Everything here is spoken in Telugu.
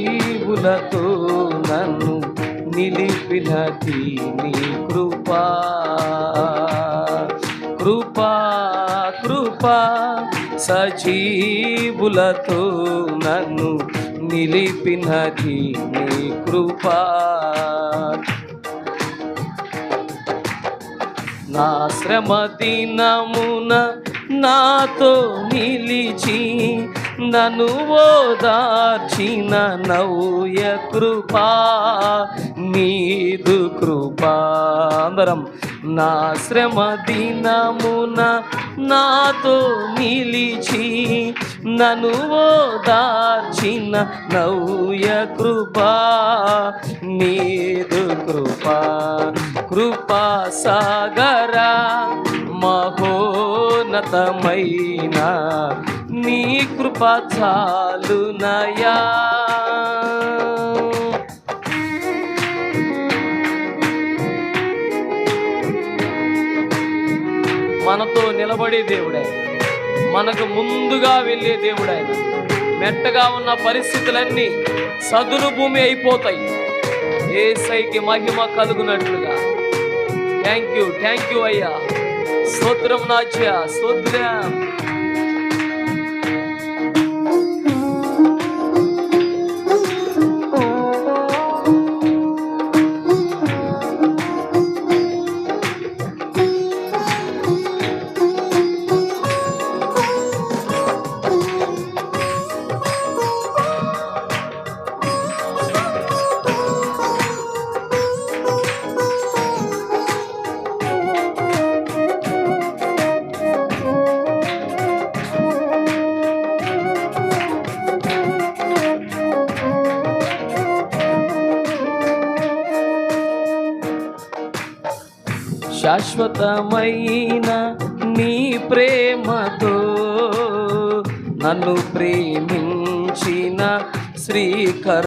సజీవులతో నన్ను నిలిపినది నీ కృపా. కృపా కృపా సజీవులతో నన్ను నిలిపినది నీ కృపా. నా శ్రమ దినమున నాతో నిలిచి నన్ను ఓదార్చిన నవ్య కృపా నీదు కృపా. అందరం నా శ్రమ దినమున నాతో నిలిచి నన్ను ఓదార్చిన నవ్య కృపా నీదు కృపా. కృపా సాగరా మహోన్నతమైన నీ కృప చాలునయా. మనతో నిలబడే దేవుడే, మనకు ముందుగా వెళ్ళే దేవుడాయన. మెట్టగా ఉన్న పరిస్థితులన్నీ సదును భూమి అయిపోతాయి. యేసయ్యకి మహిమ కలుగునట్లుగా. థ్యాంక్ యూ అయ్యా. స్తోత్రం నాచ్య, స్తోత్రం. శాశ్వతమైన నీ ప్రేమతో నన్ను ప్రేమించిన శ్రీకర్